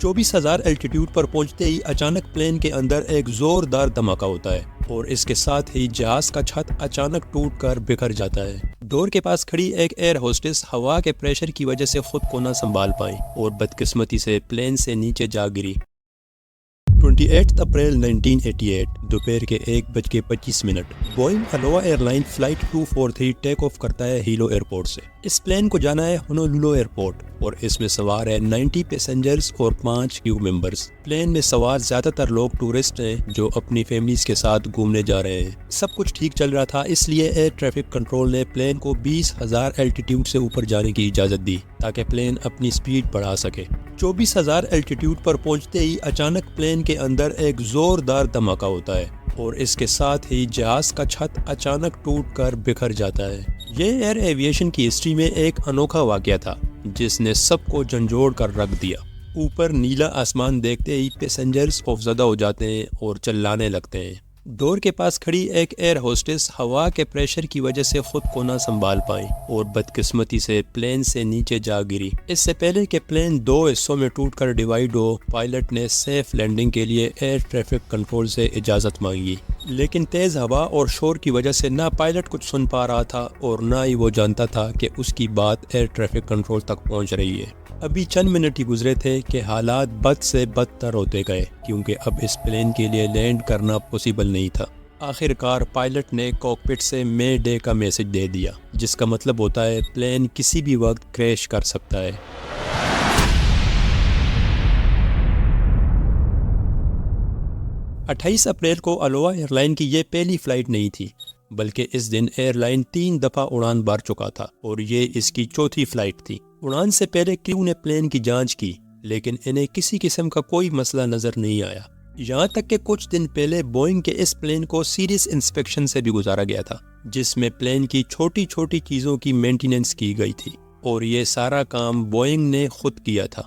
24,000 altitude پر پہنچتے ہی اچانک plane کے اندر ایک زوردار دھماکہ ہوتا ہے اور اس کے ساتھ ہی جہاز کا چھت اچانک ٹوٹ کر بکھر جاتا ہے۔ ڈور کے پاس کھڑی ایک ایئر ہوسٹس ہوا کے پریشر کی وجہ سے خود کو نہ سنبھال پائیں اور بدقسمتی سے پلین سے نیچے جا گری۔ 28 اپریل 1988 دوپہر کے 1:25 Boeing Aloha airline flight 243 take off کرتا ہے ہیلو ایئرپورٹ سے۔ اس پلین کو جانا ہے ہونولولو ایئرپورٹ اور اس میں سوار ہے 90 پیسنجرز اور 5 کریو ممبرز۔ پلین میں سوار زیادہ تر لوگ ٹورسٹ ہیں جو اپنی فیملیز کے ساتھ گھومنے جا رہے ہیں۔ سب کچھ ٹھیک چل رہا تھا، اس لیے ایئر ٹریفک کنٹرول نے پلین کو 20,000 الٹیٹیوڈ سے اوپر جانے کی اجازت دی تاکہ پلین اپنی سپیڈ بڑھا سکے۔ 24,000 الٹیٹیوڈ پر پہنچتے ہی اچانک پلین کے اندر ایک زوردار دھماکہ ہوتا ہے اور اس کے ساتھ ہی جہاز کا چھت اچانک ٹوٹ کر بکھر جاتا ہے۔ یہ ایئر ایویشن کی ہسٹری میں ایک انوکھا واقعہ تھا جس نے سب کو جھنجھوڑ کر رکھ دیا۔ اوپر نیلا آسمان دیکھتے ہی پیسنجرز خوفزدہ ہو جاتے ہیں اور چلانے لگتے ہیں۔ ڈور کے پاس کھڑی ایک ایئر ہوسٹس ہوا کے پریشر کی وجہ سے خود کو نہ سنبھال پائیں اور بدقسمتی سے پلین سے نیچے جا گری۔ اس سے پہلے کہ پلین 2 حصوں میں ٹوٹ کر ڈیوائیڈ ہو، پائلٹ نے سیف لینڈنگ کے لیے ایئر ٹریفک کنٹرول سے اجازت مانگی، لیکن تیز ہوا اور شور کی وجہ سے نہ پائلٹ کچھ سن پا رہا تھا اور نہ ہی وہ جانتا تھا کہ اس کی بات ایئر ٹریفک کنٹرول تک پہنچ رہی ہے۔ ابھی چند منٹ ہی گزرے تھے کہ حالات بد سے بدتر ہوتے گئے کیونکہ اب اس پلین کے لیے لینڈ کرنا پوسیبل نہیں تھا۔ آخر کار پائلٹ نے کاکپٹ سے مے ڈے کا میسج دے دیا، جس کا مطلب ہوتا ہے پلین کسی بھی وقت کریش کر سکتا ہے۔ 28 اپریل کو الوا ایئر لائن کی یہ پہلی فلائٹ نہیں تھی، بلکہ اس دن ایئر لائن 3 دفعہ اڑان بھر چکا تھا اور یہ اس کی چوتھی فلائٹ تھی۔ اڑان سے پہلے کریو نے پلین کی جانچ کی، لیکن انہیں کسی قسم کا کوئی مسئلہ نظر نہیں آیا، یہاں تک کہ کچھ دن پہلے بوئنگ کے اس پلین کو سیریس انسپیکشن سے بھی گزارا گیا تھا، جس میں پلین کی چھوٹی چھوٹی چیزوں کی مینٹیننس کی گئی تھی اور یہ سارا کام بوئنگ نے خود کیا تھا۔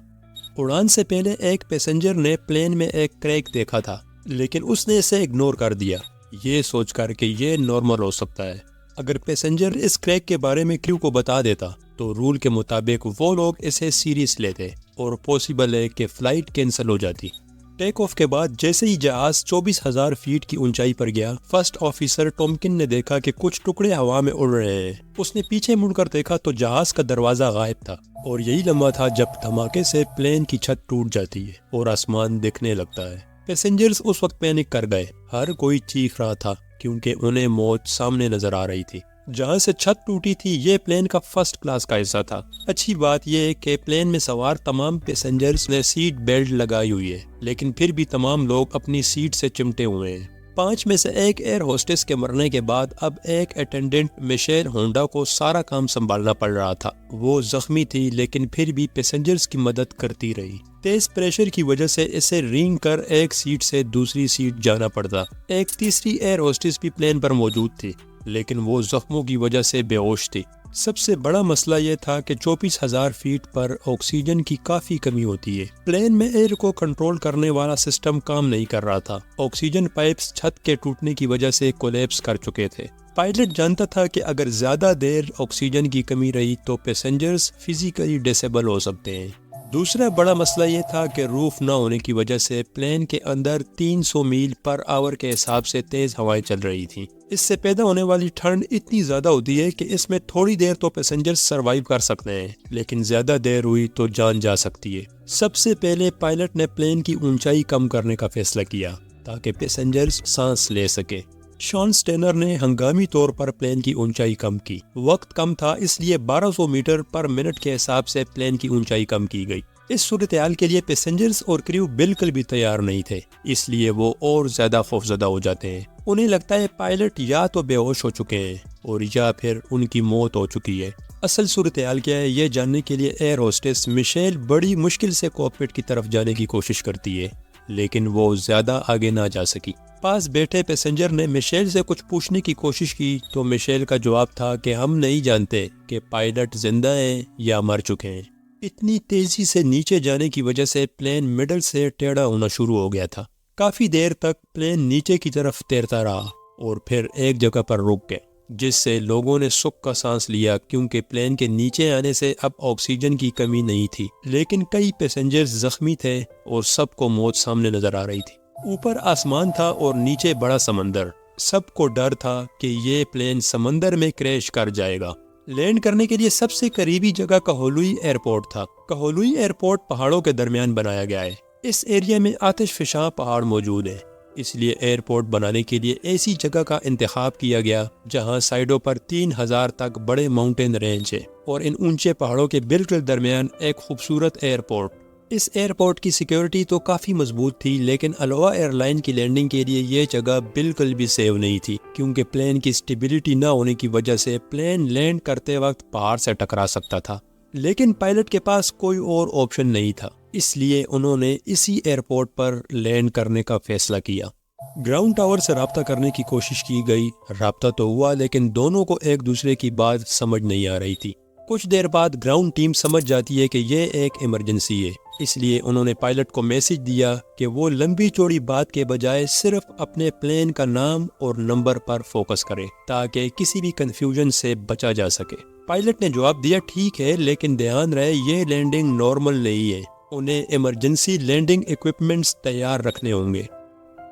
اڑان سے پہلے ایک پیسنجر نے پلین میں ایک کریک دیکھا تھا، لیکن اس نے اسے اگنور کر دیا، یہ سوچ کر کہ یہ نارمل ہو سکتا ہے۔ اگر پیسنجر اس کریک کے بارے میں کریو کو بتا دیتا تو رول کے مطابق وہ لوگ اسے سیریس لیتے اور پوسیبل ہے کہ فلائٹ کینسل ہو جاتی۔ ٹیک آف کے بعد جیسے ہی جہاز 24,000 فیٹ کی اونچائی پر گیا، فرسٹ آفیسر ٹومکن نے دیکھا کہ کچھ ٹکڑے ہوا میں اڑ رہے ہیں۔ اس نے پیچھے مڑ کر دیکھا تو جہاز کا دروازہ غائب تھا اور یہی لمحہ تھا جب دھماکے سے پلین کی چھت ٹوٹ جاتی ہے اور آسمان دکھنے لگتا ہے۔ پیسنجرز اس وقت پینک کر گئے، ہر کوئی چیخ رہا تھا کیونکہ انہیں موت سامنے نظر آ رہی تھی۔ جہاں سے چھت ٹوٹی تھی یہ پلین کا فرسٹ کلاس کا حصہ تھا۔ اچھی بات یہ ہے کہ پلین میں سوار تمام پیسنجرز نے سیٹ بیلٹ لگائی ہوئی ہے، لیکن پھر بھی تمام لوگ اپنی سیٹ سے چمٹے ہوئے ہیں۔ 5 میں سے ایک ایئر ہوسٹس کے مرنے کے بعد اب ایک اٹینڈنٹ میشیل ہونڈا کو سارا کام سنبھالنا پڑ رہا تھا۔ وہ زخمی تھی لیکن پھر بھی پیسنجرز کی مدد کرتی رہی۔ تیز پریشر کی وجہ سے اسے رینگ کر ایک سیٹ سے دوسری سیٹ جانا پڑتا۔ ایک تیسری ایئر ہوسٹس بھی پلین پر موجود تھی، لیکن وہ زخموں کی وجہ سے بے ہوش تھی۔ سب سے بڑا مسئلہ یہ تھا کہ 24,000 فیٹ پر آکسیجن کی کافی کمی ہوتی ہے۔ پلین میں ایئر کو کنٹرول کرنے والا سسٹم کام نہیں کر رہا تھا۔ آکسیجن پائپس چھت کے ٹوٹنے کی وجہ سے کولیپس کر چکے تھے۔ پائلٹ جانتا تھا کہ اگر زیادہ دیر آکسیجن کی کمی رہی تو پیسنجرز فزیکلی ڈسیبل ہو سکتے ہیں۔ دوسرا بڑا مسئلہ یہ تھا کہ روف نہ ہونے کی وجہ سے پلین کے اندر 300 میل پر آور کے حساب سے تیز ہوائیں چل رہی تھیں۔ اس سے پیدا ہونے والی ٹھنڈ اتنی زیادہ ہوتی ہے کہ اس میں تھوڑی دیر تو پیسنجر سروائیو کر سکتے ہیں، لیکن زیادہ دیر ہوئی تو جان جا سکتی ہے۔ سب سے پہلے پائلٹ نے پلین کی اونچائی کم کرنے کا فیصلہ کیا تاکہ پیسنجرز سانس لے سکے۔ شان سٹینر نے ہنگامی طور پر پلین کی اونچائی کم کی۔ وقت کم تھا، اس لیے 1200 میٹر پر منٹ کے حساب سے پلین کی اونچائی کم کی گئی۔ اس صورتحال کے لیے پیسنجرز اور کریو بالکل بھی تیار نہیں تھے، اس لیے وہ اور زیادہ خوفزدہ ہو جاتے ہیں۔ انہیں لگتا ہے پائلٹ یا تو بے ہوش ہو چکے ہیں اور یا پھر ان کی موت ہو چکی ہے۔ اصل صورتحال کیا ہے یہ جاننے کے لیے ایئر ہوسٹس میشیل بڑی مشکل سے کاکپٹ کی طرف جانے کی کوشش کرتی ہے، لیکن وہ زیادہ آگے نہ جا سکی۔ پاس بیٹھے پیسنجر نے میشیل سے کچھ پوچھنے کی کوشش کی تو میشیل کا جواب تھا کہ ہم نہیں جانتے کہ پائلٹ زندہ ہیں یا مر چکے ہیں۔ اتنی تیزی سے نیچے جانے کی وجہ سے پلین مڈل سے ٹیڑھا ہونا شروع ہو گیا تھا۔ کافی دیر تک پلین نیچے کی طرف تیرتا رہا اور پھر ایک جگہ پر رک گئے۔ جس سے لوگوں نے سکھ کا سانس لیا کیونکہ پلین کے نیچے آنے سے اب آکسیجن کی کمی نہیں تھی، لیکن کئی پیسنجرز زخمی تھے اور سب کو موت سامنے نظر آ رہی تھی۔ اوپر آسمان تھا اور نیچے بڑا سمندر، سب کو ڈر تھا کہ یہ پلین سمندر میں کریش کر جائے گا۔ لینڈ کرنے کے لیے سب سے قریبی جگہ کہولوئی ایئرپورٹ تھا۔ کہولوئی ایئرپورٹ پہاڑوں کے درمیان بنایا گیا ہے۔ اس ایریا میں آتش فشاں پہاڑ موجود ہیں، اس لیے ایئرپورٹ بنانے کے لیے ایسی جگہ کا انتخاب کیا گیا جہاں سائڈوں پر 3000 تک بڑے ماؤنٹین رینج ہے اور ان اونچے پہاڑوں کے بالکل درمیان ایک خوبصورت ایئرپورٹ۔ اس ایئرپورٹ کی سیکیورٹی تو کافی مضبوط تھی، لیکن الوا ایئر لائن کی لینڈنگ کے لیے یہ جگہ بالکل بھی سیو نہیں تھی کیونکہ پلین کی اسٹیبلٹی نہ ہونے کی وجہ سے پلین لینڈ کرتے وقت پہاڑ سے ٹکرا سکتا تھا۔ لیکن پائلٹ کے پاس کوئی اور آپشن نہیں تھا، اس لیے انہوں نے اسی ایئرپورٹ پر لینڈ کرنے کا فیصلہ کیا۔ گراؤنڈ ٹاور سے رابطہ کرنے کی کوشش کی گئی، رابطہ تو ہوا لیکن دونوں کو ایک دوسرے کی بات سمجھ نہیں آ رہی تھی۔ کچھ دیر بعد گراؤنڈ ٹیم سمجھ جاتی ہے کہ یہ ایک ایمرجنسی ہے، اس لیے انہوں نے پائلٹ کو میسج دیا کہ وہ لمبی چوڑی بات کے بجائے صرف اپنے پلین کا نام اور نمبر پر فوکس کرے تاکہ کسی بھی کنفیوژن سے بچا جا سکے۔ پائلٹ نے جواب دیا، ٹھیک ہے، لیکن دھیان رہے یہ لینڈنگ نارمل نہیں ہے، انہیں ایمرجنسی لینڈنگ ایکوپمنٹس تیار رکھنے ہوں گے۔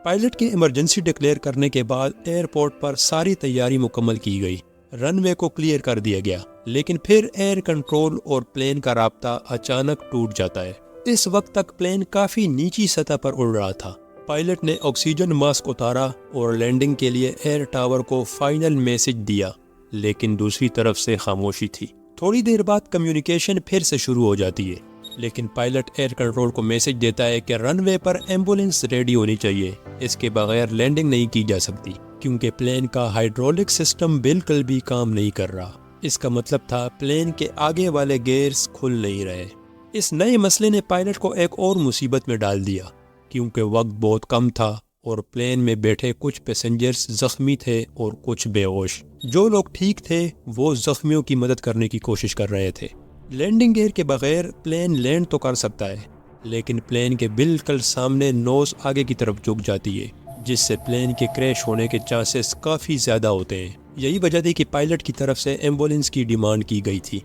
پائلٹ کے ایمرجنسی ڈکلیئر کرنے کے بعد ایئرپورٹ پر ساری تیاری مکمل کی گئی، رن وے کو کلیئر کر دیا گیا، لیکن پھر ایئر کنٹرول اور پلین کا رابطہ اچانک ٹوٹ جاتا ہے۔ اس وقت تک پلین کافی نیچی سطح پر اڑ رہا تھا۔ پائلٹ نے آکسیجن ماسک اتارا اور لینڈنگ کے لیے ایئر ٹاور کو فائنل میسج دیا، لیکن دوسری طرف سے خاموشی تھی۔ تھوڑی دیر بعد کمیونیکیشن پھر سے شروع ہو جاتی ہے، لیکن پائلٹ ایئر کنٹرول کو میسج دیتا ہے کہ رن وے پر ایمبولینس ریڈی ہونی چاہیے، اس کے بغیر لینڈنگ نہیں کی جا سکتی کیونکہ پلین کا ہائیڈرولک سسٹم بالکل بھی کام نہیں کر رہا۔ اس کا مطلب تھا پلین کے آگے والے گیئرز کھل نہیں رہے۔ اس نئے مسئلے نے پائلٹ کو ایک اور مصیبت میں ڈال دیا کیونکہ وقت بہت کم تھا اور پلین میں بیٹھے کچھ پیسنجرز زخمی تھے اور کچھ بے ہوش۔ جو لوگ ٹھیک تھے وہ زخمیوں کی مدد کرنے کی کوشش کر رہے تھے۔ لینڈنگ گیئر کے بغیر پلین لینڈ تو کر سکتا ہے، لیکن پلین کے بالکل سامنے نوز آگے کی طرف جھک جاتی ہے، جس سے پلین کے کریش ہونے کے چانسز کافی زیادہ ہوتے ہیں۔ یہی وجہ تھی کہ پائلٹ کی طرف سے ایمبولینس کی ڈیمانڈ کی گئی تھی۔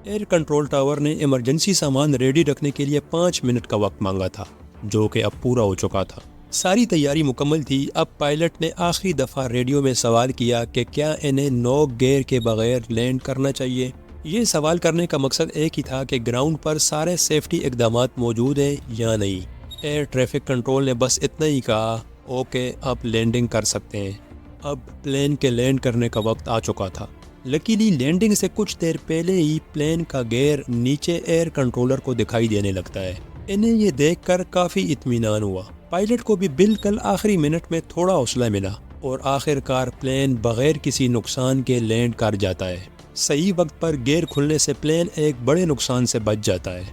ایئر کنٹرول ٹاور نے ایمرجنسی سامان ریڈی رکھنے کے لیے 5 منٹ کا وقت مانگا تھا، جو کہ اب پورا ہو چکا تھا۔ ساری تیاری مکمل تھی۔ اب پائلٹ نے آخری دفعہ ریڈیو میں سوال کیا کہ کیا انہیں نوک گیئر کے بغیر لینڈ کرنا چاہیے۔ یہ سوال کرنے کا مقصد ایک ہی تھا کہ گراؤنڈ پر سارے سیفٹی اقدامات موجود ہیں یا نہیں۔ ایئر ٹریفک کنٹرول نے بس اتنا ہی کہا، اوکے اب لینڈنگ کر سکتے ہیں۔ اب پلین کے لینڈ کرنے کا وقت آ چکا تھا۔ لکیلی لینڈنگ سے کچھ دیر پہلے ہی پلین کا گیئر نیچے ایئر کنٹرولر کو دکھائی دینے لگتا ہے۔ انہیں یہ دیکھ کر کافی اطمینان ہوا۔ پائلٹ کو بھی بالکل آخری منٹ میں تھوڑا حوصلہ ملا اور آخر کار پلین بغیر کسی نقصان کے لینڈ کر جاتا ہے۔ صحیح وقت پر گیئر کھلنے سے پلین ایک بڑے نقصان سے بچ جاتا ہے۔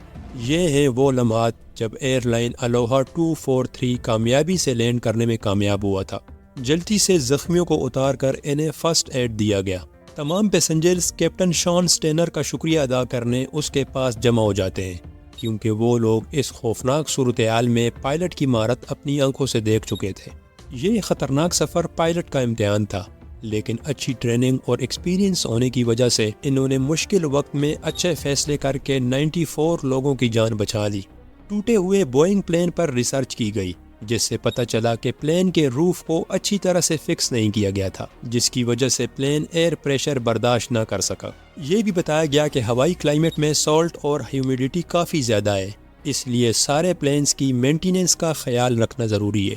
یہ ہیں وہ لمحات جب ایئر لائن الوہا 243 کامیابی سے لینڈ کرنے میں کامیاب ہوا تھا۔ جلدی سے زخمیوں کو اتار کر انہیں فرسٹ ایڈ دیا گیا۔ تمام پیسنجرز کیپٹن شان سٹینر کا شکریہ ادا کرنے اس کے پاس جمع ہو جاتے ہیں کیونکہ وہ لوگ اس خوفناک صورتحال میں پائلٹ کی مہارت اپنی آنکھوں سے دیکھ چکے تھے۔ یہ خطرناک سفر پائلٹ کا امتحان تھا، لیکن اچھی ٹریننگ اور ایکسپیرینس ہونے کی وجہ سے انہوں نے مشکل وقت میں اچھے فیصلے کر کے 94 لوگوں کی جان بچا لی۔ ٹوٹے ہوئے بوئنگ پلین پر ریسرچ کی گئی، جس سے پتہ چلا کہ پلین کے روف کو اچھی طرح سے فکس نہیں کیا گیا تھا، جس کی وجہ سے پلین ایئر پریشر برداشت نہ کر سکا۔ یہ بھی بتایا گیا کہ ہوائی کلائمیٹ میں سالٹ اور ہیومیڈیٹی کافی زیادہ ہے، اس لیے سارے پلینز کی مینٹیننس کا خیال رکھنا ضروری ہے۔